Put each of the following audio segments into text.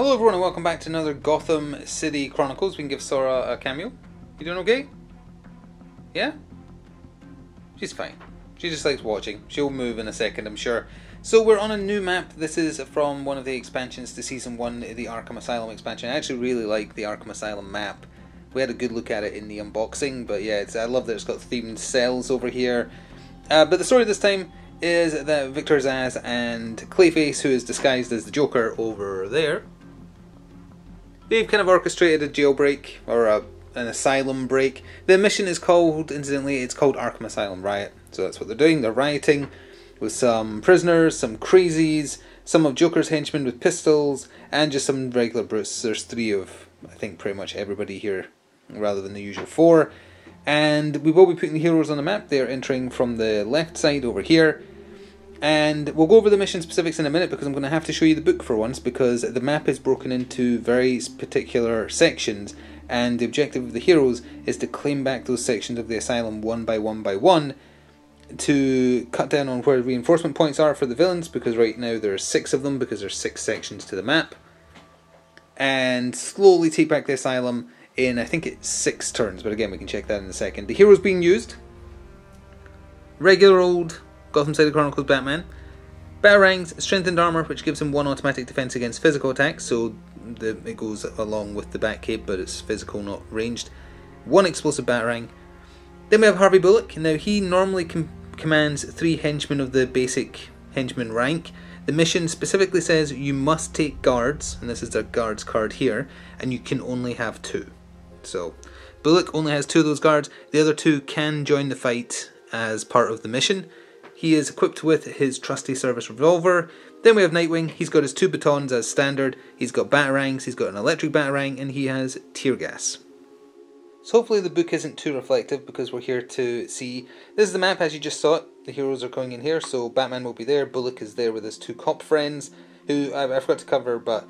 Hello everyone and welcome back to another Gotham City Chronicles. We can give Sora a cameo. You doing okay? Yeah? She's fine. She just likes watching. She'll move in a second, I'm sure. So we're on a new map. This is from one of the expansions to Season 1, the Arkham Asylum expansion. I actually really like the Arkham Asylum map. We had a good look at it in the unboxing, but yeah, I love that it's got themed cells over here. But the story this time is that Victor Zsasz and Clayface, who is disguised as the Joker over there, they've kind of orchestrated a jailbreak, or an asylum break. The mission is called, incidentally, it's called Arkham Asylum Riot. So that's what they're doing. They're rioting with some prisoners, some crazies, some of Joker's henchmen with pistols, and just some regular brutes. There's 3 of, I think, pretty much everybody here, rather than the usual 4. And we will be putting the heroes on the map. They're entering from the left side over here. And we'll go over the mission specifics in a minute because I'm going to have to show you the book for once, because the map is broken into very particular sections, and the objective of the heroes is to claim back those sections of the asylum one by one to cut down on where reinforcement points are for the villains, because right now there are 6 of them because there's 6 sections to the map, and slowly take back the asylum in, I think it's 6 turns, but again we can check that in a second. The heroes being used: regular old Gotham City Chronicles Batman. Batarangs, strengthened armor, which gives him 1 automatic defense against physical attacks, so it goes along with the Batcape, but it's physical, not ranged. 1 explosive Batarang. Then we have Harvey Bullock. Now he normally commands 3 henchmen of the basic henchman rank. The mission specifically says you must take guards, and this is the guards card here, and you can only have 2. So Bullock only has 2 of those guards. The other 2 can join the fight as part of the mission. He is equipped with his trusty service revolver. Then we have Nightwing. He's got his 2 batons as standard. He's got Batarangs, he's got an electric Batarang, and he has tear gas. So hopefully the book isn't too reflective, because we're here to see. This is the map as you just saw it. The heroes are going in here, so Batman will be there. Bullock is there with his 2 cop friends, who I forgot to cover, but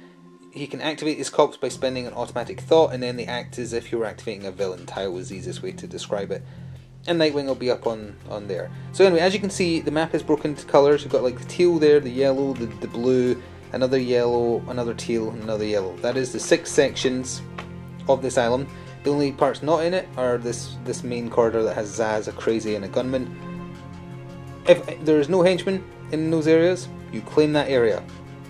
he can activate his cops by spending an automatic thought, and then they act as if you were activating a villain tile is the easiest way to describe it. And Nightwing will be up on there. So anyway, as you can see, the map is broken into colours. You've got like the teal there, the yellow, the blue, another yellow, another teal, and another yellow. That is the 6 sections of the asylum. The only parts not in it are this main corridor that has Zsasz, a crazy, and a gunman. If there is no henchman in those areas, you claim that area.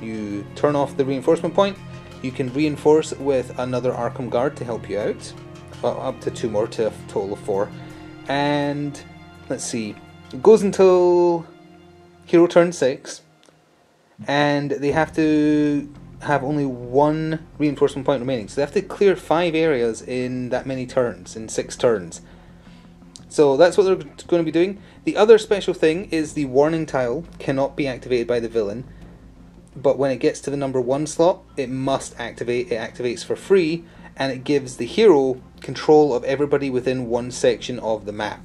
You turn off the reinforcement point. You can reinforce with another Arkham guard to help you out. Up to 2 more, to a total of 4. And let's see, it goes until hero turn 6, and they have to have only 1 reinforcement point remaining, so they have to clear 5 areas in that many turns, in 6 turns. So that's what they're going to be doing. The other special thing is the warning tile cannot be activated by the villain, but when it gets to the number 1 slot, it must activate. It activates for free, and it gives the hero control of everybody within 1 section of the map,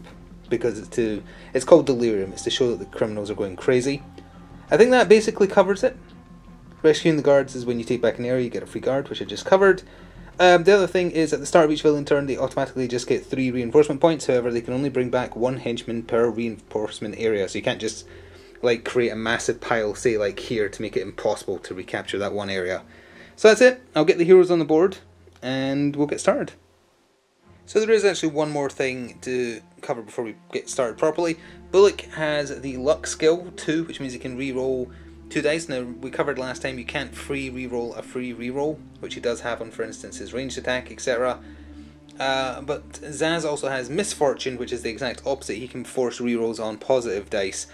because it's called Delirium. It's to show that the criminals are going crazy. I think that basically covers it. Rescuing the guards is when you take back an area, you get a free guard, which I just covered. The other thing is, at the start of each villain turn, they automatically just get 3 reinforcement points. However, they can only bring back 1 henchman per reinforcement area, so you can't just like create a massive pile, say like here, to make it impossible to recapture that 1 area. So that's it. I'll get the heroes on the board and we'll get started. So there is actually one more thing to cover before we get started properly. Bullock has the luck skill 2, which means he can re-roll 2 dice. Now, we covered last time you can't free re-roll a free re-roll, which he does have on, for instance, his ranged attack, etc. But Zsasz also has misfortune, which is the exact opposite. He can force re-rolls on positive dice,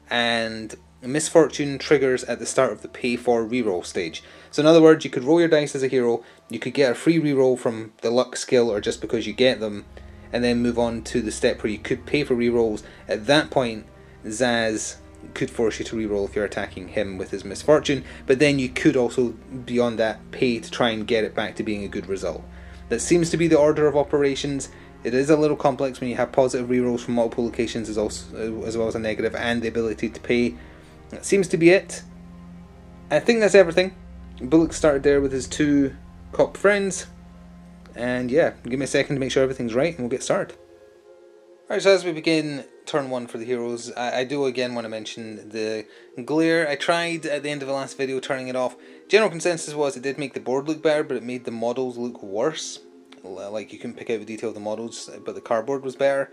and misfortune triggers at the start of the pay for reroll stage. So in other words, you could roll your dice as a hero, you could get a free reroll from the luck skill, or just because you get them, and then move on to the step where you could pay for rerolls. At that point, Zsasz could force you to reroll if you're attacking him with his misfortune, but then you could also, beyond that, pay to try and get it back to being a good result. That seems to be the order of operations. It is a little complex when you have positive rerolls from multiple locations as well as a negative, and the ability to pay. That seems to be it. I think that's everything. Bullock started there with his 2 cop friends, and yeah, give me a second to make sure everything's right and we'll get started. Alright, so as we begin turn 1 for the heroes. I do again want to mention the glare. I tried at the end of the last video turning it off. General consensus was it did make the board look better, but it made the models look worse. Like, you couldn't pick out the detail of the models, but the cardboard was better.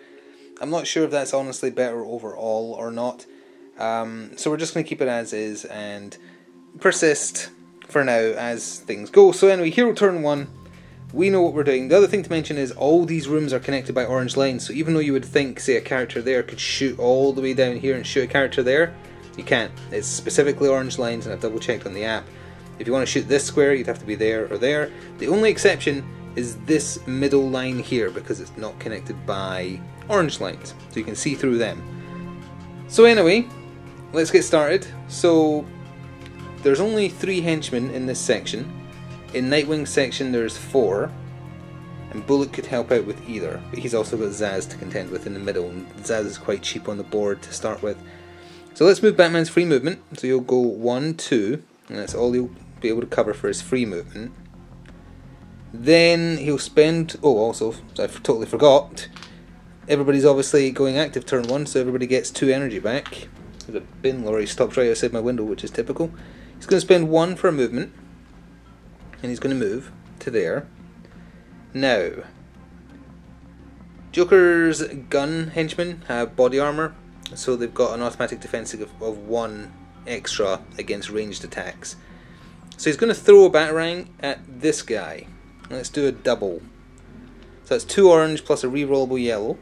I'm not sure if that's honestly better overall or not. So we're just going to keep it as is and persist for now as things go. So anyway, hero turn 1. We know what we're doing. The other thing to mention is all these rooms are connected by orange lines, so even though you would think, say, a character there could shoot all the way down here and shoot a character there, you can't. It's specifically orange lines, and I've double checked on the app. If you want to shoot this square, you'd have to be there or there. The only exception is this middle line here, because it's not connected by orange lines, so you can see through them. So anyway, let's get started. So there's only 3 henchmen in this section. In Nightwing's section there's 4, and Bullock could help out with either, but he's also got Zsasz to contend with in the middle, and Zsasz is quite cheap on the board to start with. So let's move Batman's free movement, so he'll go 1, 2, and that's all he'll be able to cover for his free movement. Then he'll spend, oh also, I totally forgot, everybody's obviously going active turn 1, so everybody gets 2 energy back. There's a bin lorry stopped right outside my window, which is typical. He's going to spend 1 for a movement, and he's going to move to there. Now, Joker's gun henchmen have body armor, so they've got an automatic defense of 1 extra against ranged attacks. So he's going to throw a batarang at this guy. Let's do a double. So that's 2 orange plus a rerollable yellow.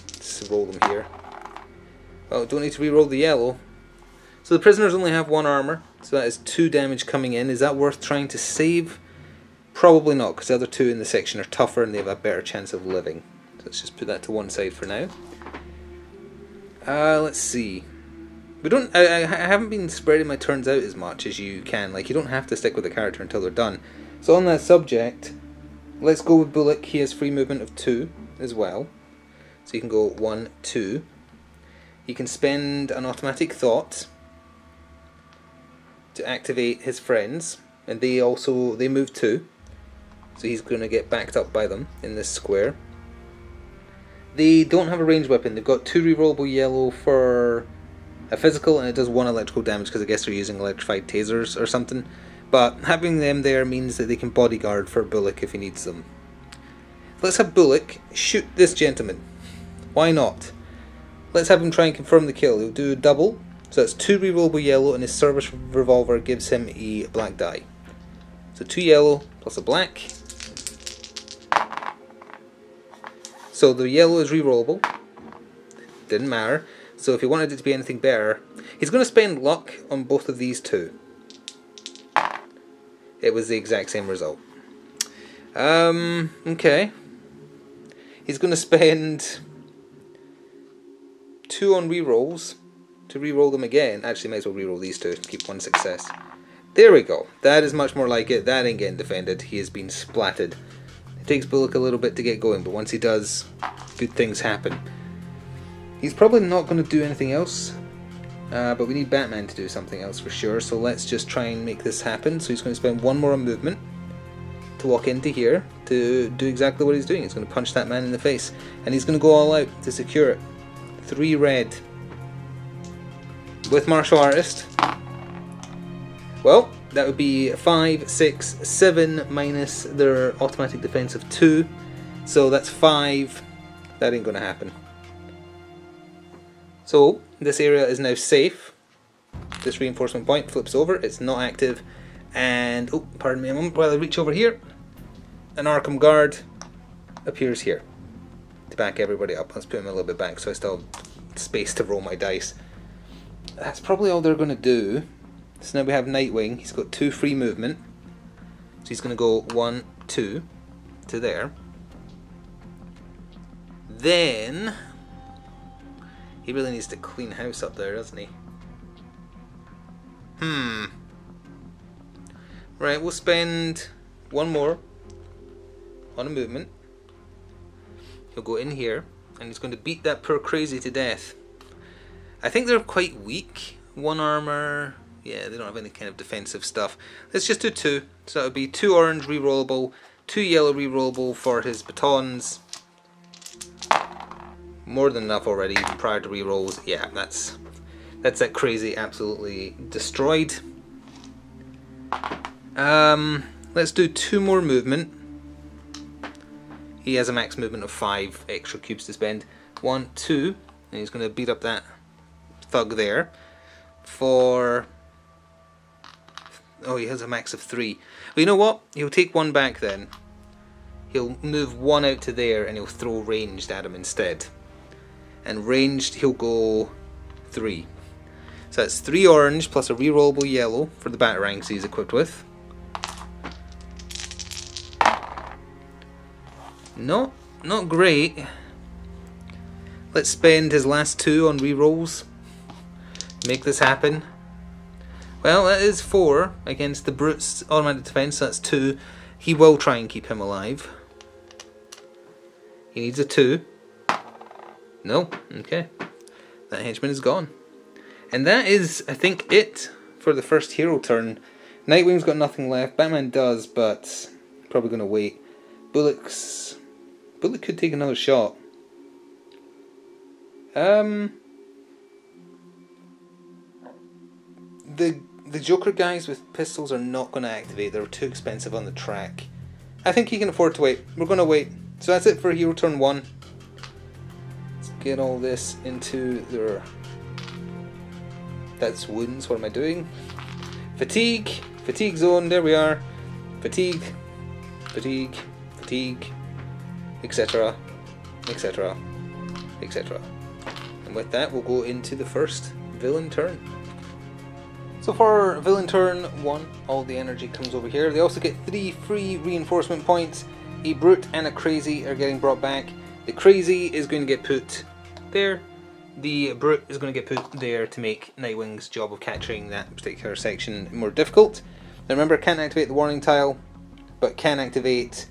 Let's roll them here. Oh, don't need to reroll the yellow. So the prisoners only have 1 armor, so that is 2 damage coming in. Is that worth trying to save? Probably not, because the other 2 in the section are tougher and they have a better chance of living. So let's just put that to one side for now. Let's see. I haven't been spreading my turns out as much as you can. Like, you don't have to stick with the character until they're done. So on that subject, let's go with Bullock. He has free movement of 2 as well. So you can go 1, 2. He can spend an automatic thought to activate his friends, and they move 2. So he's going to get backed up by them in this square. They don't have a ranged weapon. They've got 2 rerollable yellow for a physical, and it does 1 electrical damage because I guess they're using electrified tasers or something. But having them there means that they can bodyguard for Bullock if he needs them. Let's have Bullock shoot this gentleman. Why not? Let's have him try and confirm the kill. He'll do a double. So that's 2 rerollable yellow, and his service revolver gives him a black die. So 2 yellow plus a black. So the yellow is rerollable. Didn't matter. So if he wanted it to be anything better, he's going to spend luck on both of these 2. It was the exact same result. Okay. He's going to spend 2 on rerolls to reroll them again. Actually, might as well reroll these 2 to keep 1 success. There we go. That is much more like it. That ain't getting defended. He has been splatted. It takes Bullock a little bit to get going, but once he does, good things happen. He's probably not going to do anything else, but we need Batman to do something else for sure, so let's just try and make this happen. So he's going to spend 1 more on movement to walk into here to do exactly what he's doing. He's going to punch that man in the face, and he's going to go all out to secure it. 3 red. With Martial Artist. Well, that would be 5, 6, 7 minus their automatic defense of 2. So that's 5. That ain't going to happen. So this area is now safe. This reinforcement point flips over. It's not active. And, oh, pardon me a moment while I reach over here. An Arkham guard appears here to back everybody up. Let's put him a little bit back so I still have space to roll my dice. That's probably all they're going to do. So now we have Nightwing. He's got 2 free movement. So he's going to go 1, 2 to there. Then he really needs to clean house up there, doesn't he? Right, we'll spend 1 more on a movement. He'll go in here and he's going to beat that poor crazy to death. I think they're quite weak. 1 armor. Yeah, they don't have any kind of defensive stuff. Let's just do 2. So that would be 2 orange rerollable, 2 yellow rerollable for his batons. more than enough already, even prior to rerolls. Yeah, that's that crazy absolutely destroyed. Let's do 2 more movement. He has a max movement of 5 extra cubes to spend. 1, 2, and he's going to beat up that thug there for... Oh, he has a max of 3. Well, you know what? He'll take 1 back then. He'll move 1 out to there and he'll throw ranged at him instead. And ranged, he'll go 3. So that's 3 orange plus a rerollable yellow for the batarangs he's equipped with. Not great. Let's spend his last 2 on rerolls. Make this happen. Well, that is 4 against the brute's automatic defense. That's 2. He will try and keep him alive. He needs a 2. No? Okay. That henchman is gone. And that is, I think, it for the first hero turn. Nightwing's got nothing left. Batman does, but probably going to wait. Bullock could take another shot. The Joker guys with pistols are not going to activate. They're too expensive on the track. I think he can afford to wait. We're going to wait. So that's it for hero turn 1. Let's get all this into their... That's wounds. What am I doing? Fatigue. Fatigue zone. There we are. Fatigue. Fatigue. Fatigue. Etc. Etc. Etc. And with that, we'll go into the first villain turn. So for villain turn 1, all the energy comes over here. They also get 3 free reinforcement points. A brute and a crazy are getting brought back. The crazy is going to get put there. The brute is going to get put there to make Nightwing's job of capturing that particular section more difficult. Now remember, can't activate the warning tile, but can activate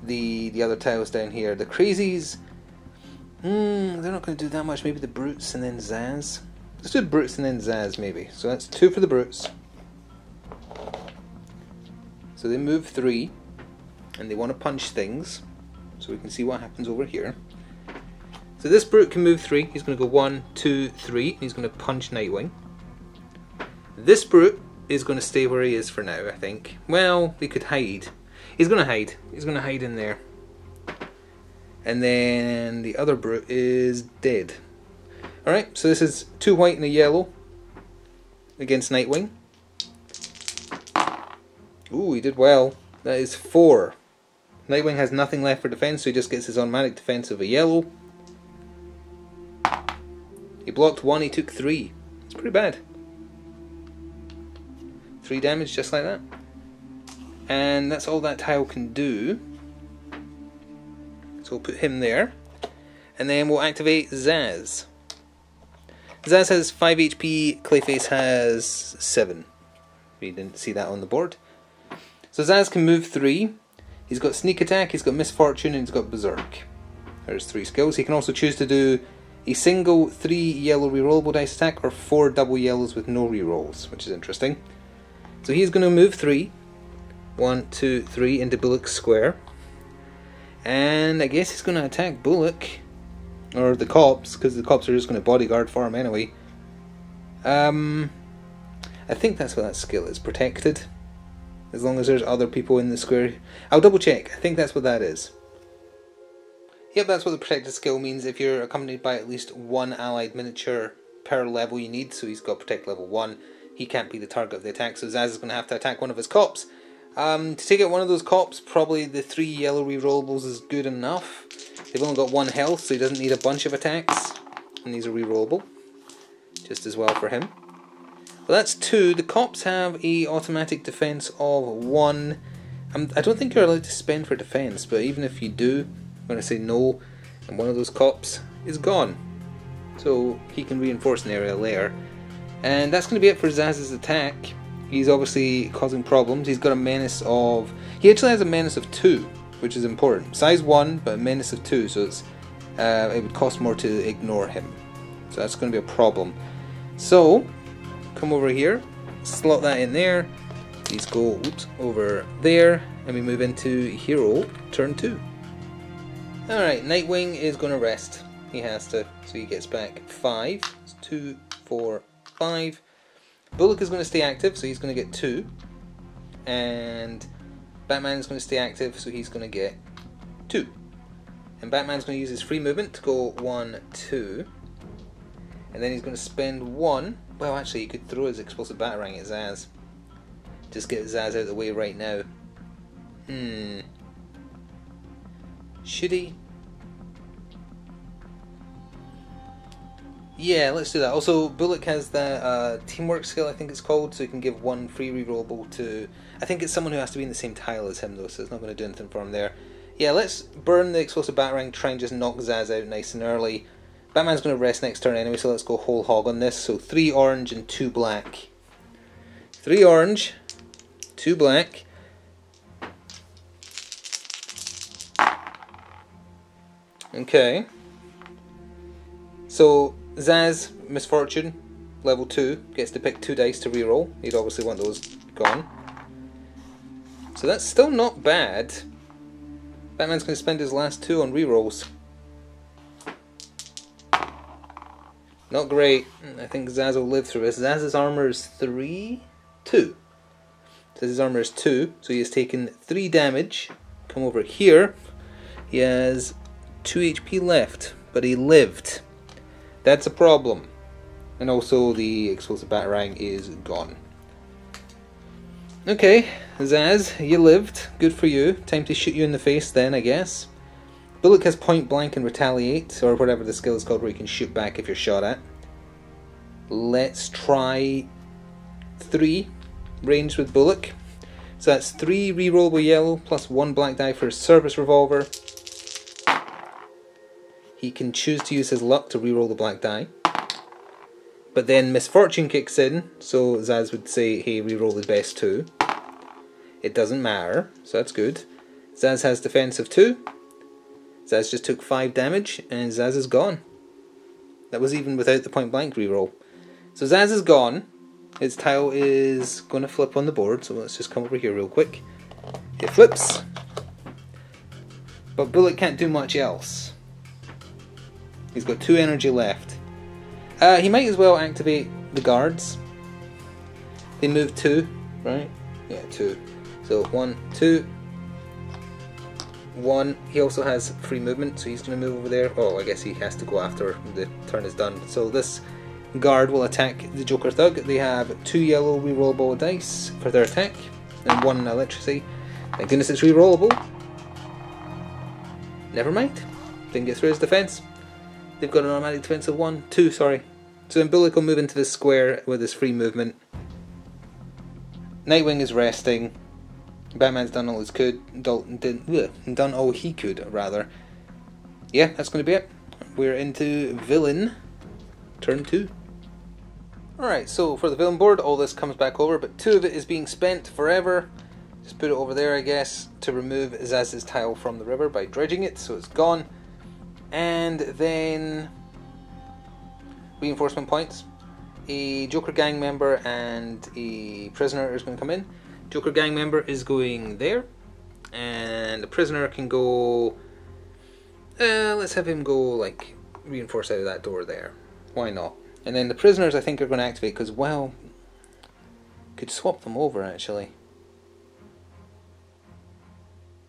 the other tiles down here. The crazies, they're not going to do that much. Maybe the brutes and then Zaz. Let's do brutes and then Zaz maybe. So that's 2 for the brutes. So they move 3, and they want to punch things. So we can see what happens over here. So this brute can move 3. He's going to go 1, 2, 3. And he's going to punch Nightwing. This brute is going to stay where he is for now, I think. Well, they could hide. He's going to hide. He's going to hide in there. And then the other brute is dead. Alright, so this is 2 white and a yellow against Nightwing. Ooh, he did well. That is 4. Nightwing has nothing left for defense, so he just gets his automatic defense of a yellow. He blocked 1, he took 3. It's pretty bad. 3 damage just like that. And that's all that tile can do. So we'll put him there. And then we'll activate Zaz. Zaz has 5 HP, Clayface has 7. We didn't see that on the board. So Zaz can move 3. He's got sneak attack, he's got misfortune, and he's got berserk. There's 3 skills. He can also choose to do a single 3 yellow rerollable dice attack or 4 double yellows with no rerolls, which is interesting. So he's going to move 3. 1, 2, 3 into Bullock's square. And I guess he's going to attack Bullock. Or the cops, because the cops are just going to bodyguard for him anyway. I think that's what that skill is. Protected. As long as there's other people in the square. I'll double check. I think that's what that is. Yep, that's what the protected skill means. If you're accompanied by at least 1 allied miniature per level you need. So he's got protect level 1. He can't be the target of the attack. So Zaz is going to have to attack one of his cops. To take out one of those cops, probably the 3 yellow rerollables is good enough. They've only got 1 health, so he doesn't need a bunch of attacks. And these are rerollable. Just as well for him. Well, that's 2. The cops have a automatic defense of 1. I don't think you're allowed to spend for defense, but even if you do, I'm going to say no, and one of those cops is gone. So he can reinforce an area later. And that's going to be it for Zaz's attack. He's obviously causing problems. He's got a menace of... He actually has a menace of 2, which is important. Size 1, but a menace of 2, so it's it would cost more to ignore him. So that's going to be a problem. So, come over here, slot that in there. These go over there, and we move into Hero turn 2. Alright, Nightwing is going to rest. He has to, so he gets back 5. It's 2, 4, 5. Bullock is going to stay active, so he's going to get 2. And Batman is going to stay active, so he's going to get 2. And Batman's going to use his free movement to go 1, 2. And then he's going to spend 1. Well, actually, he could throw his explosive batarang at Zsasz. Just get Zsasz out of the way right now. Should he? Yeah, let's do that. Also, Bullock has the teamwork skill, I think it's called, so he can give 1 free rerollable to... I think it's someone who has to be in the same tile as him, though, so it's not going to do anything for him there. Yeah, let's burn the explosive batarang, try and just knock Zsasz out nice and early. Batman's going to rest next turn anyway, so let's go whole hog on this. So 3 orange and 2 black. 3 orange, 2 black. Okay. So Zsasz, Misfortune, level 2, gets to pick 2 dice to reroll. You'd obviously want those gone. So that's still not bad. Batman's going to spend his last 2 on rerolls. Not great. I think Zsasz will live through this. Zsasz's armor is 3? 2. So his armor is 2, so he has taken 3 damage. Come over here. He has 2 HP left, but he lived. That's a problem. And also the explosive batarang is gone. Okay, Zsasz, you lived. Good for you. Time to shoot you in the face then, I guess. Bullock has point blank and retaliate, or whatever the skill is called where you can shoot back if you're shot at. Let's try 3 range with Bullock. So that's 3 rerollable yellow plus 1 black die for his service revolver. He can choose to use his luck to reroll the black die. But then Misfortune kicks in, so Zsasz would say, hey, reroll the best 2. It doesn't matter, so that's good. Zsasz has defense of 2. Zsasz just took 5 damage, and Zsasz is gone. That was even without the point blank reroll. So Zsasz is gone. His tile is going to flip on the board, so let's just come over here real quick. It flips. But Bullock can't do much else. He's got 2 energy left. He might as well activate the guards. They move 2, right? Yeah, 2. So 1, 2. 1. He also has free movement, so he's going to move over there. Oh, I guess he has to go after the turn is done. So this guard will attack the Joker Thug. They have 2 yellow rerollable dice for their attack, and 1 electricity. Thank goodness it's rerollable. Never mind. Didn't get through his defense. They've got an automatic defense of 1, 2, sorry. So then Bullock will move into this square with his free movement. Nightwing is resting. Batman's done all he could. Done all he could, rather. Yeah, that's going to be it. We're into villain turn 2. Alright, so for the villain board, all this comes back over, but 2 of it is being spent forever. Just put it over there, I guess, to remove Zsasz's tile from the river by dredging it, so it's gone. And then reinforcement points. A Joker gang member and a prisoner is going to come in. Joker gang member is going there, and the prisoner can go, let's have him go like reinforce out of that door there. Why not? And then the prisoners I think are going to activate because, well, could swap them over actually.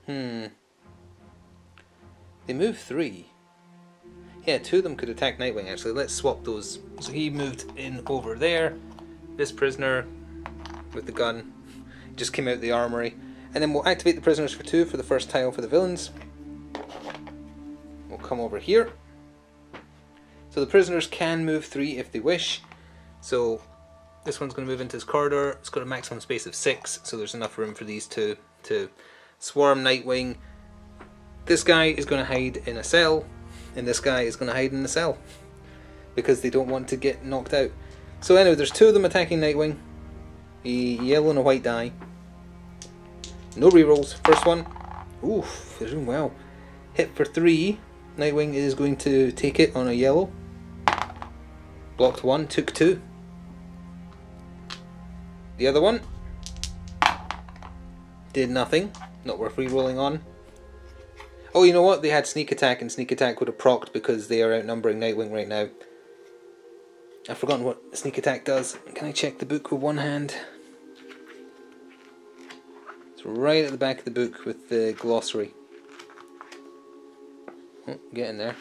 They move 3. Yeah, 2 of them could attack Nightwing actually. Let's swap those. So he moved in over there. This prisoner with the gun just came out of the armory. And then we'll activate the prisoners for 2 for the first tile for the villains. We'll come over here. So the prisoners can move 3 if they wish. So this one's going to move into his corridor. It's got a maximum space of 6, so there's enough room for these 2 to swarm Nightwing. This guy is going to hide in a cell, and this guy is going to hide in a cell because they don't want to get knocked out. So anyway, there's 2 of them attacking Nightwing. A yellow and a white die. No rerolls. First one. Oof, they're doing well. Hit for 3. Nightwing is going to take it on a yellow. Blocked 1, took 2. The other one did nothing. Not worth rerolling on. Oh, you know what? They had sneak attack, and sneak attack would have procced because they are outnumbering Nightwing right now. I've forgotten what sneak attack does. Can I check the book with one hand? It's right at the back of the book with the glossary. Oh, get in there.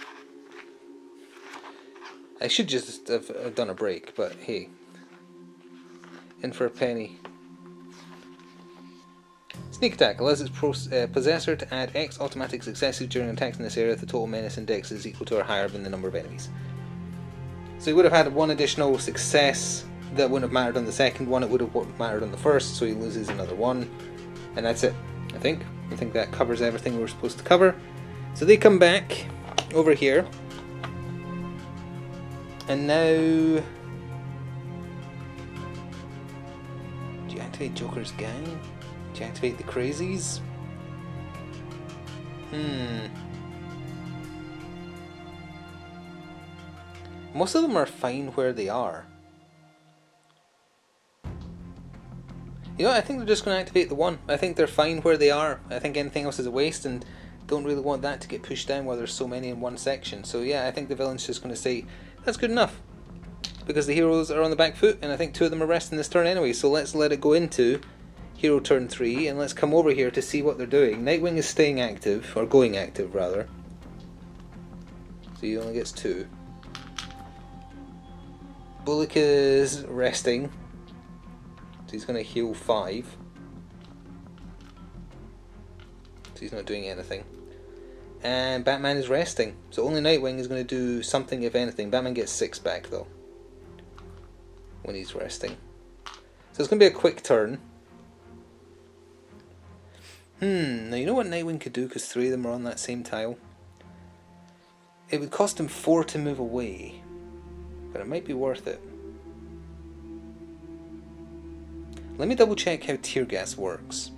I should just have done a break, but hey. In for a penny. Sneak attack allows its possessor to add X automatic successes during attacks in this area if the total menace index is equal to or higher than the number of enemies. So he would have had one additional success that wouldn't have mattered on the second one, it would have mattered on the first, so he loses another one. And that's it, I think. I think that covers everything we were supposed to cover. So they come back over here. And now... deactivate Joker's gang? Deactivate the crazies? Most of them are fine where they are. You know, I think they're just going to activate the one. I think they're fine where they are. I think anything else is a waste and don't really want that to get pushed down while there's so many in one section. So yeah, I think the villain's just going to say, that's good enough. Because the heroes are on the back foot and I think two of them are resting this turn anyway. So let's let it go into Hero turn 3 and let's come over here to see what they're doing. Nightwing is staying active, or going active rather. So he only gets 2. Bullock is resting. So he's going to heal 5. So he's not doing anything. And Batman is resting. So only Nightwing is going to do something if anything. Batman gets 6 back though. When he's resting. So it's going to be a quick turn. Now you know what Nightwing could do because 3 of them are on that same tile? It would cost him 4 to move away. But it might be worth it. Let me double check how tear gas works.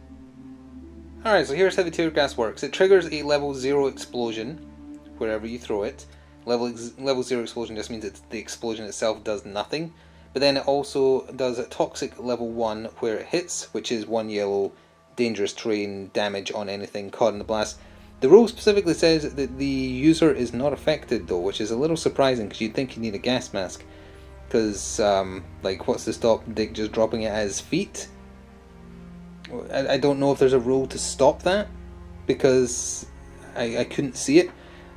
Alright, so here's how the tear gas works. It triggers a level 0 explosion wherever you throw it. Level 0 explosion just means that the explosion itself does nothing. But then it also does a toxic level 1 where it hits, which is 1 yellow dangerous terrain damage on anything caught in the blast. The rule specifically says that the user is not affected though, which is a little surprising because you'd think you need a gas mask. Because, like, what's to stop Dick just dropping it at his feet? I don't know if there's a rule to stop that, because I couldn't see it.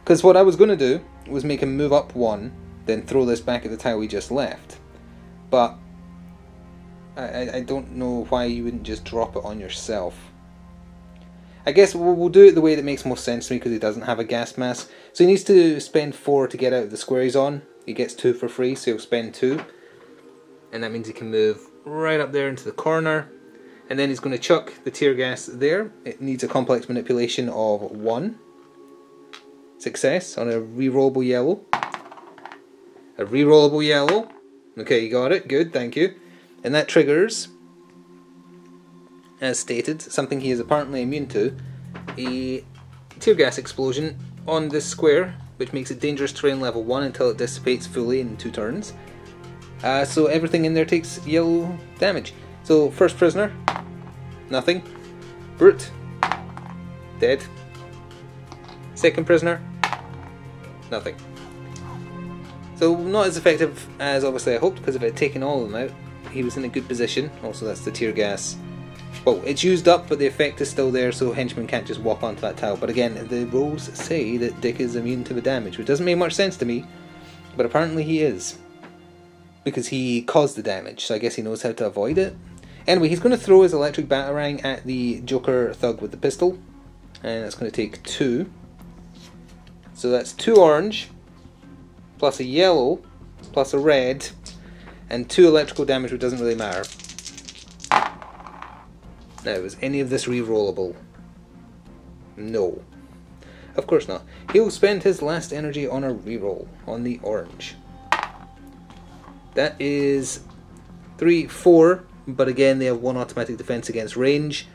Because what I was going to do was make him move up 1, then throw this back at the tile we just left. But I don't know why you wouldn't just drop it on yourself. I guess we'll do it the way that makes most sense to me because he doesn't have a gas mask. So he needs to spend 4 to get out of the square he's on. He gets 2 for free, so he'll spend 2. And that means he can move right up there into the corner. And then he's going to chuck the tear gas there. It needs a complex manipulation of 1. Success on a rerollable yellow. A rerollable yellow. Okay, you got it. Good, thank you. And that triggers, as stated, something he is apparently immune to, a tear gas explosion on this square, which makes it dangerous terrain level 1 until it dissipates fully in 2 turns. So everything in there takes yellow damage. So first prisoner, nothing. Brute, dead. Second prisoner, nothing. So not as effective as obviously I hoped, because if I had taken all of them out, he was in a good position. Also that's the tear gas. Well, it's used up, but the effect is still there, so henchmen can't just walk onto that tile. But again, the rules say that Dick is immune to the damage, which doesn't make much sense to me, but apparently he is. Because he caused the damage, so I guess he knows how to avoid it. Anyway, he's going to throw his electric batarang at the Joker thug with the pistol, and that's going to take 2. So that's 2 orange, plus a yellow, plus a red, and 2 electrical damage, which doesn't really matter. Now, is any of this re-rollable? No. Of course not. He'll spend his last energy on a reroll on the orange. That is 3, 4, but again they have 1 automatic defense against range,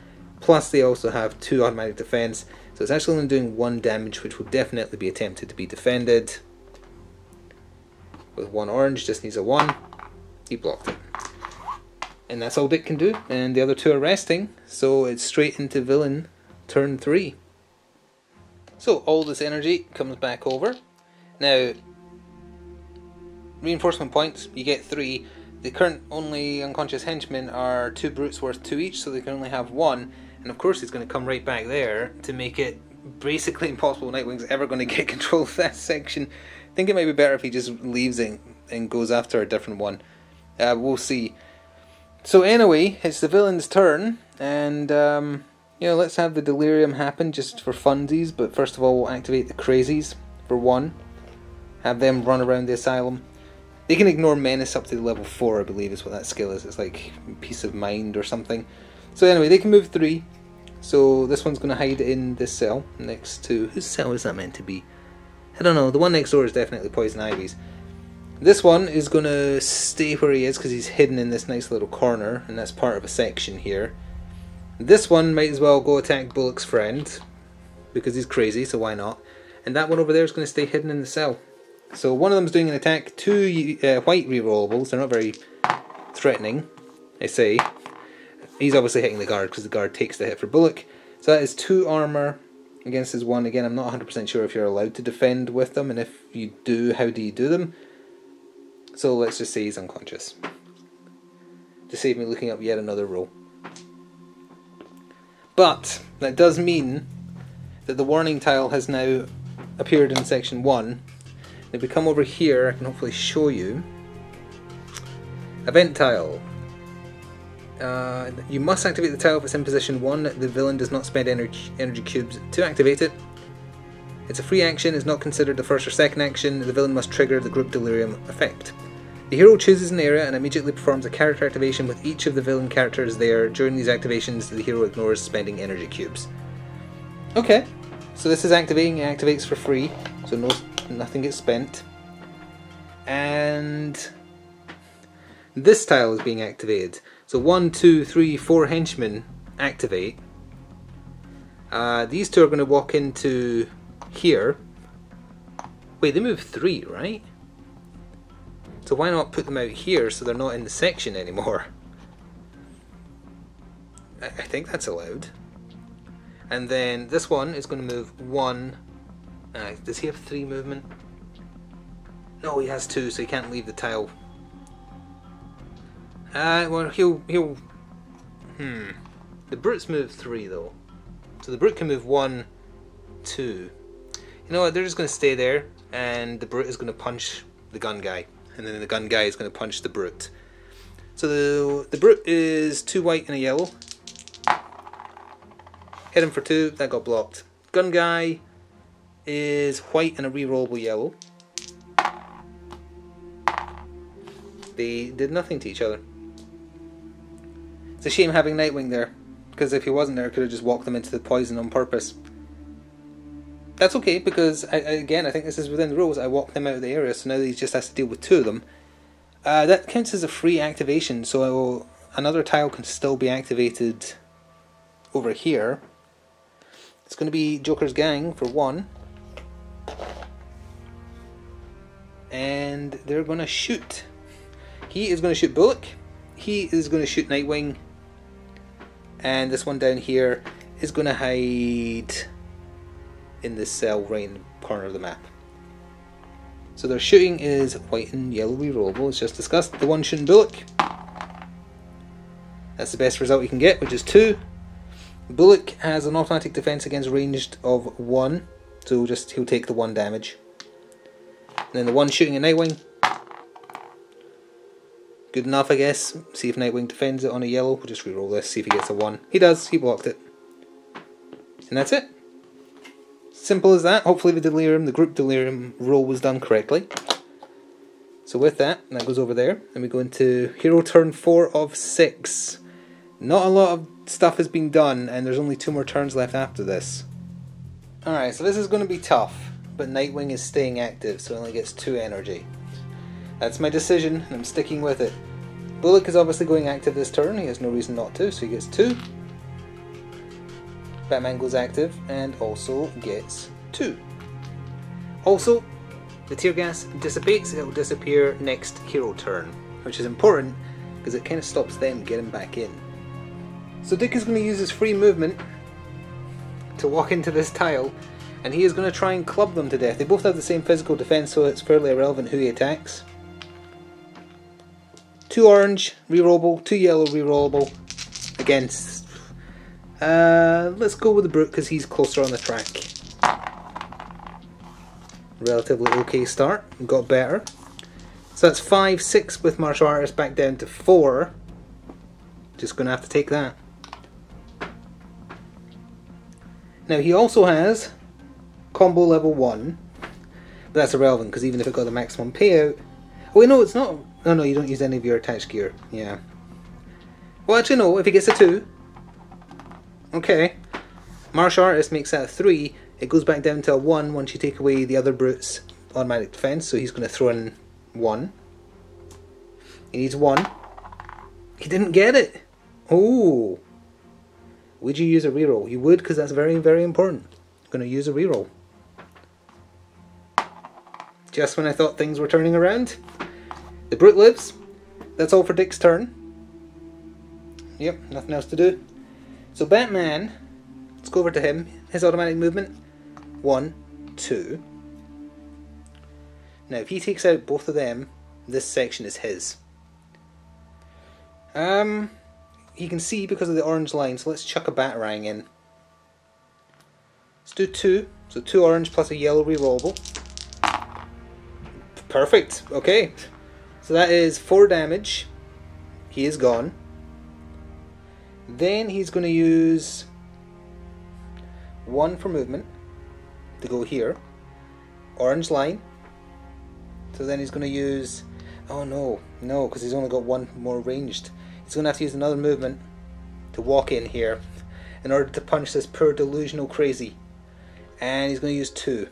plus they also have 2 automatic defense, so it's actually only doing 1 damage, which will definitely be attempted to be defended. With 1 orange, just needs a 1. He blocked it. And that's all Dick can do, and the other 2 are resting, so it's straight into villain turn 3. So all this energy comes back over. Now, reinforcement points, you get 3. The current only unconscious henchmen are 2 brutes worth 2 each, so they can only have 1. And of course he's going to come right back there to make it basically impossible Nightwing's ever going to get control of that section. I think it might be better if he just leaves it and goes after a different one. We'll see. So anyway, it's the villain's turn, and let's have the delirium happen just for funsies, but first of all we'll activate the crazies for 1. Have them run around the asylum. They can ignore menace up to level 4, I believe is what that skill is. It's like peace of mind or something. So anyway, they can move 3. So this one's going to hide in this cell next to... Whose cell is that meant to be? I don't know. The one next door is definitely Poison Ivy's. This one is going to stay where he is because he's hidden in this nice little corner, and that's part of a section here. This one might as well go attack Bullock's friend because he's crazy, so why not? And that one over there is going to stay hidden in the cell. So one of them is doing an attack, 2 white rerollables. They're not very threatening, I say. He's obviously hitting the guard because the guard takes the hit for Bullock. So that is 2 armor against his 1. Again, I'm not 100% sure if you're allowed to defend with them, and if you do, how do you do them? So let's just say he's unconscious, to save me looking up yet another roll. But that does mean that the warning tile has now appeared in section 1. If we come over here, I can hopefully show you. Event tile. You must activate the tile if it's in position 1. The villain does not spend energy cubes to activate it. It's a free action, is not considered the first or second action. The villain must trigger the group delirium effect. The hero chooses an area and immediately performs a character activation with each of the villain characters there. During these activations, the hero ignores spending energy cubes. Okay, so this is activating. It activates for free, so nothing gets spent. And this tile is being activated. So 1, 2, 3, 4 henchmen activate. These 2 are going to walk into here. Wait, they move 3, right? So why not put them out here so they're not in the section anymore? I think that's allowed. And then this one is going to move 1. Does he have 3 movement? No, he has 2, so he can't leave the tile. Well, he'll... The brutes move 3 though. So the brute can move 1, 2. You know what, they're just going to stay there, and the brute is going to punch the gun guy. And then the gun guy is going to punch the brute. So the brute is 2 white and a yellow. Hit him for 2, that got blocked. Gun guy is white and a rerollable yellow. They did nothing to each other. It's a shame having Nightwing there, because if he wasn't there I could have just walked them into the poison on purpose. That's okay, because again I think this is within the rules. I walked them out of the area, so now he just has to deal with 2 of them. That counts as a free activation, so another tile can still be activated over here. It's going to be Joker's gang for 1. And they're going to shoot. He is going to shoot Bullock. He is going to shoot Nightwing. And this one down here is going to hide in this cell right in the corner of the map. So their shooting is white and yellow rerollable, as just discussed. The one shooting Bullock, that's the best result you can get, which is 2. Bullock has an automatic defense against ranged of 1, so he'll take the 1 damage. And then the one shooting at Nightwing, good enough I guess. See if Nightwing defends it on a yellow. We'll just reroll this, see if he gets a 1. He does, he blocked it. And that's it. Simple as that. Hopefully the group delirium roll was done correctly. So with that goes over there, and we go into hero turn 4 of 6. Not a lot of stuff has been done, and there's only 2 more turns left after this. Alright, so this is going to be tough, but Nightwing is staying active, so he only gets 2 energy. That's my decision, and I'm sticking with it. Bullock is obviously going active this turn, he has no reason not to, so he gets 2. Batman goes active, and also gets 2. Also, the tear gas dissipates, it will disappear next hero turn, which is important, because it kind of stops them getting back in. So Dick is going to use his free movement to walk into this tile, And he is going to try and club them to death. They both have the same physical defense, so it's fairly irrelevant who he attacks. 2 orange, rerollable, 2 yellow, rerollable. Against... let's go with the Brute because he's closer on the track. Relatively okay start. Got better. So that's 5, 6 with Martial Artist back down to 4. Just going to have to take that. Now he also has combo level 1. But that's irrelevant because even if it got the maximum payout... Oh wait, no, it's not. Oh no, you don't use any of your attached gear. Yeah. Well, actually no, if he gets a 2. Okay. Martial Artist makes that a 3. It goes back down to a 1 once you take away the other Brute's automatic defense, so he's going to throw in 1. He needs 1. He didn't get it! Oh! Would you use a reroll? You would, because that's very, very important. I'm going to use a reroll. Just when I thought things were turning around. The Brute lives. That's all for Dick's turn. Yep, nothing else to do. So Batman, let's go over to him. His automatic movement, 1, 2. Now if he takes out both of them, this section is his. He can see because of the orange line, so let's chuck a Batarang in. Let's do 2, so 2 orange plus a yellow rerollable. Perfect, okay. So that is 4 damage. He is gone. Then he's going to use 1 for movement to go here. Orange line. So then he's going to use... Oh no, no, because he's only got 1 more ranged. He's going to have to use another movement to walk in here in order to punch this poor delusional crazy. And he's going to use 2.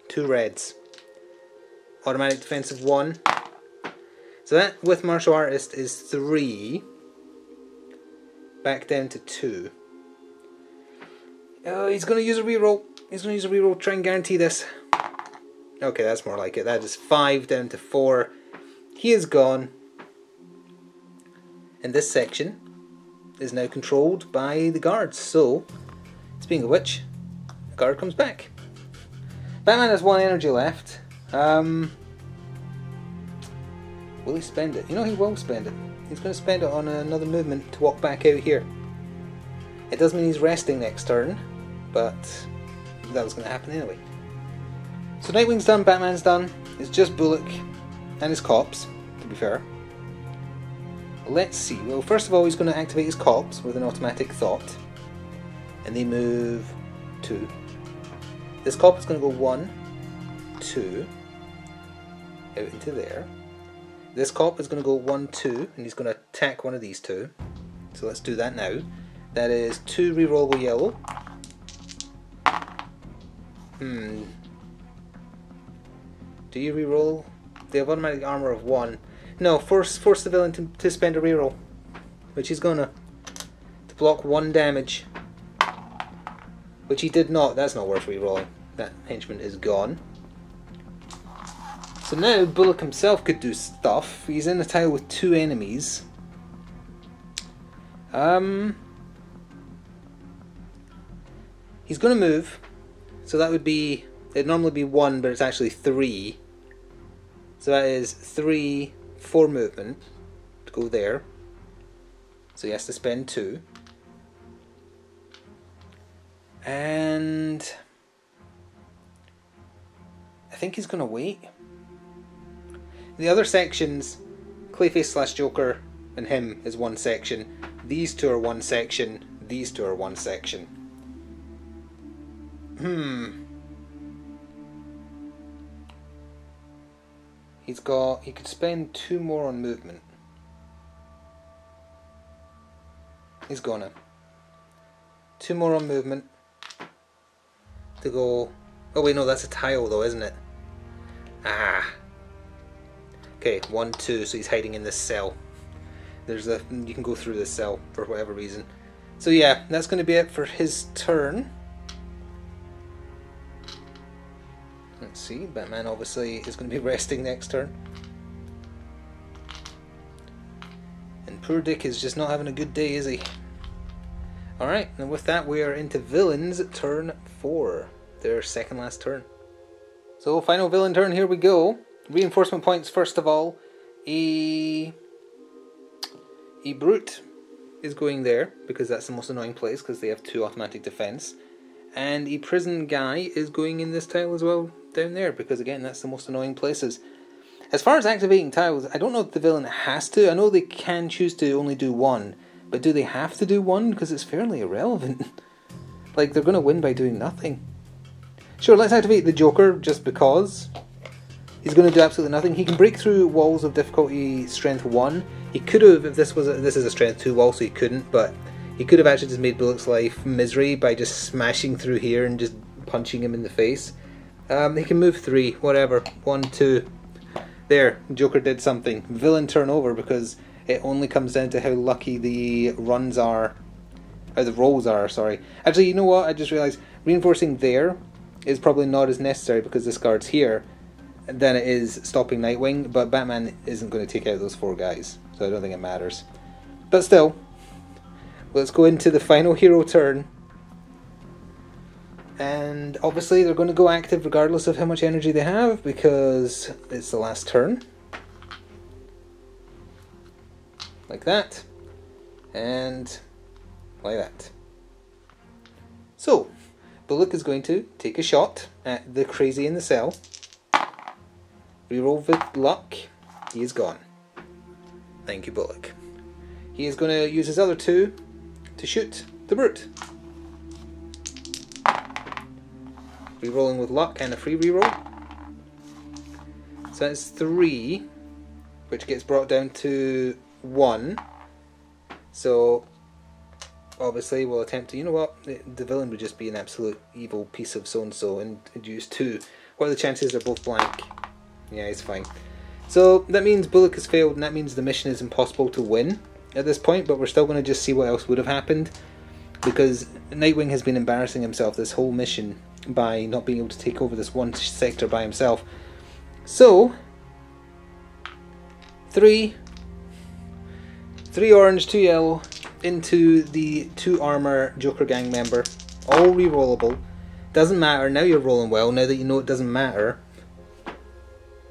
2 reds. Automatic defensive 1. So that with Martial Artist is 3. Back down to 2. He's going to use a reroll. He's going to use a reroll to try and guarantee this. Okay, that's more like it. That is 5 down to 4. He is gone. And this section is now controlled by the guards. So, speaking of which, the guard comes back. Batman has 1 energy left. Will he spend it? You know he will spend it. He's going to spend it on another movement to walk back out here. It does mean he's resting next turn, but that was going to happen anyway. So Nightwing's done, Batman's done. It's just Bullock and his cops, to be fair. Let's see. Well, first of all, he's going to activate his cops with an automatic thought. And they move 2. This cop is going to go 1, 2, out into there. This cop is going to go 1, 2, and he's going to attack one of these 2. So let's do that now. That is 2 rerollable yellow. Do you reroll? They have automatic armor of 1. No, force the villain to spend a reroll, which he's gonna, to block 1 damage. Which he did not. That's not worth rerolling. That henchman is gone. So now Bullock himself could do stuff. He's in a tile with 2 enemies. He's going to move. So that would be... It'd normally be 1, but it's actually 3. So that is 3, 4 movement to go there. So he has to spend 2. And... I think he's going to wait. The other sections, Clayface / Joker and him is 1 section. These 2 are 1 section. These 2 are 1 section. He could spend 2 more on movement. He's gonna. 2 more on movement. To go... Oh wait, no, that's a tile though, isn't it? Ah. Okay, 1, 2, so he's hiding in this cell. You can go through this cell for whatever reason. So yeah, that's going to be it for his turn. Let's see, Batman obviously is going to be resting next turn. And poor Dick is just not having a good day, is he? Alright, and with that we are into Villains turn 4. their second last turn. So final villain turn, here we go. Reinforcement points first of all. A brute is going there because that's the most annoying place because they have 2 automatic defense. And a prison guy is going in this tile as well down there because again that's the most annoying places. As far as activating tiles, I don't know if the villain has to. I know they can choose to only do 1, but do they have to do 1? Because it's fairly irrelevant. Like, they're going to win by doing nothing. Sure, let's activate the Joker just because. He's going to do absolutely nothing. He can break through walls of difficulty strength 1. He could have, if this is a strength 2 wall, so he couldn't, but he could have actually just made Bullock's life misery by just smashing through here and just punching him in the face. He can move 3, whatever. 1, 2. There, Joker did something. Villain turnover because it only comes down to how lucky the runs are, or the rolls are, sorry. Actually, you know what? I just realised reinforcing there is probably not as necessary because this guard's here than it is stopping Nightwing, but Batman isn't going to take out those 4 guys, so I don't think it matters. But still, let's go into the final hero turn. And obviously they're going to go active regardless of how much energy they have because it's the last turn. Like that. And like that. So, Bullock is going to take a shot at the crazy in the cell. Reroll with luck. He is gone. Thank you, Bullock. He is going to use his other 2 to shoot the brute. Rerolling with luck and a free reroll. So that's 3, which gets brought down to 1. So obviously we'll attempt to, you know what, the villain would just be an absolute evil piece of so-and-so and use 2. What are the chances they're both blank? Yeah, it's fine. So that means Bullock has failed, and that means the mission is impossible to win at this point, but we're still going to just see what else would have happened, because Nightwing has been embarrassing himself this whole mission by not being able to take over this one sector by himself. So 3 orange, 2 yellow into the 2 armor Joker gang member, all re-rollable. Doesn't matter, now you're rolling well, now that you know it doesn't matter.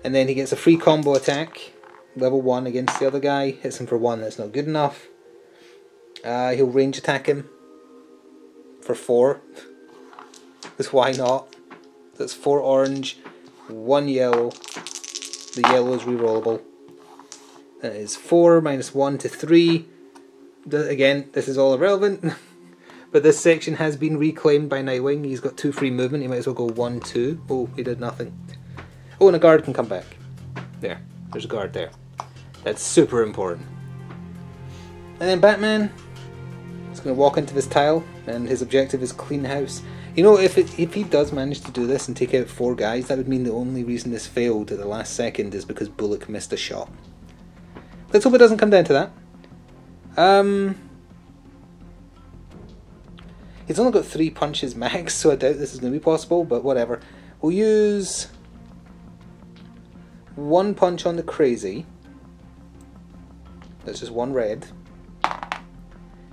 And then he gets a free combo attack, level 1 against the other guy, hits him for 1, that's not good enough. He'll range attack him for 4, because why not? That's 4 orange, 1 yellow, the yellow is re-rollable. That is 4 minus 1 to 3. Again, this is all irrelevant, but this section has been reclaimed by Nightwing. He's got 2 free movement, he might as well go 1, 2. Oh, he did nothing. Oh, and a guard can come back. There, there's a guard there. That's super important. And then Batman is going to walk into this tile, and his objective is clean house. You know, if he does manage to do this and take out 4 guys, that would mean the only reason this failed at the last second is because Bullock missed a shot. Let's hope it doesn't come down to that. He's only got 3 punches max, so I doubt this is going to be possible, but whatever. We'll use 1 punch on the crazy. That's just 1 red.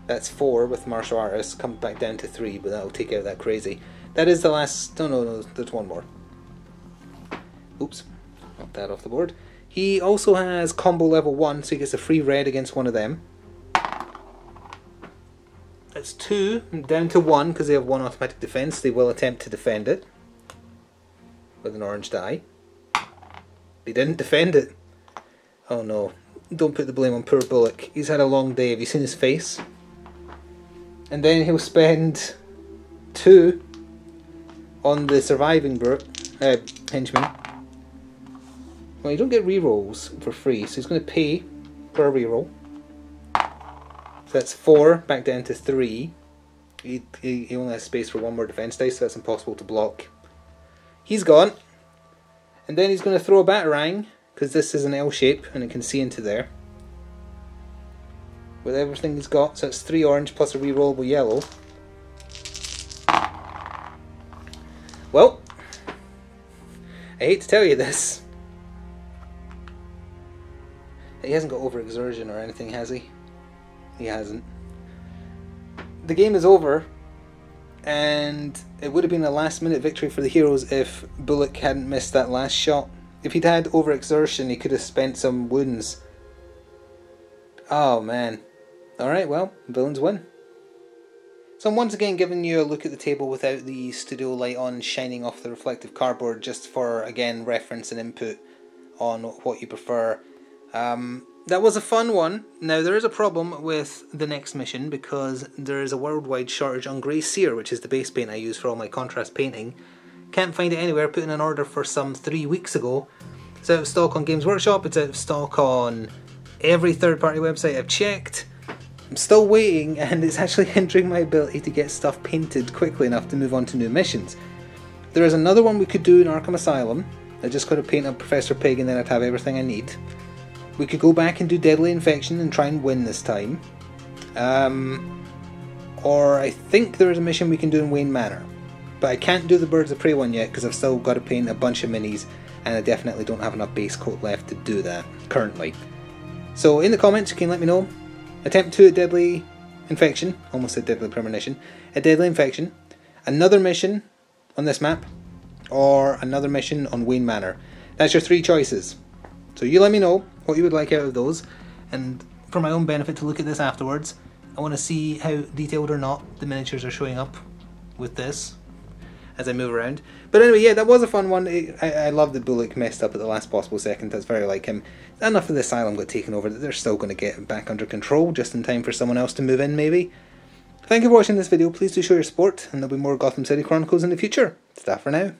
That's 4 with martial artist. Come back down to 3, but that'll take out that crazy. That is the last. No, there's 1 more. Oops, knocked that off the board. He also has combo level 1, so he gets a free red against one of them. That's 2, down to 1 because they have 1 automatic defense. They will attempt to defend it with an orange die. They didn't defend it. Oh no, don't put the blame on poor Bullock. He's had a long day. Have you seen his face? And then he'll spend 2 on the surviving henchman. Well, you don't get rerolls for free, so he's going to pay for a reroll. So that's 4, back down to 3. He only has space for 1 more defense dice, so that's impossible to block. He's gone. And then he's going to throw a batarang, because this is an L shape and it can see into there. With everything he's got, so it's 3 orange plus a rerollable yellow. Well, I hate to tell you this. He hasn't got overexertion or anything, has he? He hasn't. The game is over, and it would have been a last minute victory for the heroes if Bullock hadn't missed that last shot. If he'd had overexertion, he could have spent some wounds. Oh man. Alright, well, villains win. So I'm once again giving you a look at the table without the studio light on, shining off the reflective cardboard, just for, again, reference and input on what you prefer. That was a fun one. Now there is a problem with the next mission because there is a worldwide shortage on grey cere, which is the base paint I use for all my contrast painting. Can't find it anywhere. Put in an order for some 3 weeks ago. It's out of stock on Games Workshop. It's out of stock on every third-party website I've checked. I'm still waiting, and it's actually hindering my ability to get stuff painted quickly enough to move on to new missions. There is another one we could do in Arkham Asylum. I just got to paint up Professor Pig and then I'd have everything I need. We could go back and do Deadly Infection and try and win this time. Or I think there is a mission we can do in Wayne Manor. But I can't do the Birds of Prey one yet because I've still got to paint a bunch of minis and I definitely don't have enough base coat left to do that currently. So in the comments you can let me know. Attempt 2 at Deadly Infection, almost said Deadly Premonition, at Deadly Infection, another mission on this map, or another mission on Wayne Manor. That's your 3 choices. So you let me know what you would like out of those, and for my own benefit to look at this afterwards, I want to see how detailed or not the miniatures are showing up with this as I move around. But anyway, yeah, that was a fun one. I love that Bullock messed up at the last possible second. That's very like him. Enough of the Asylum got taken over that they're still going to get it back under control just in time for someone else to move in, maybe. Thank you for watching this video. Please do show your support, and there'll be more Gotham City Chronicles in the future. Ta for now.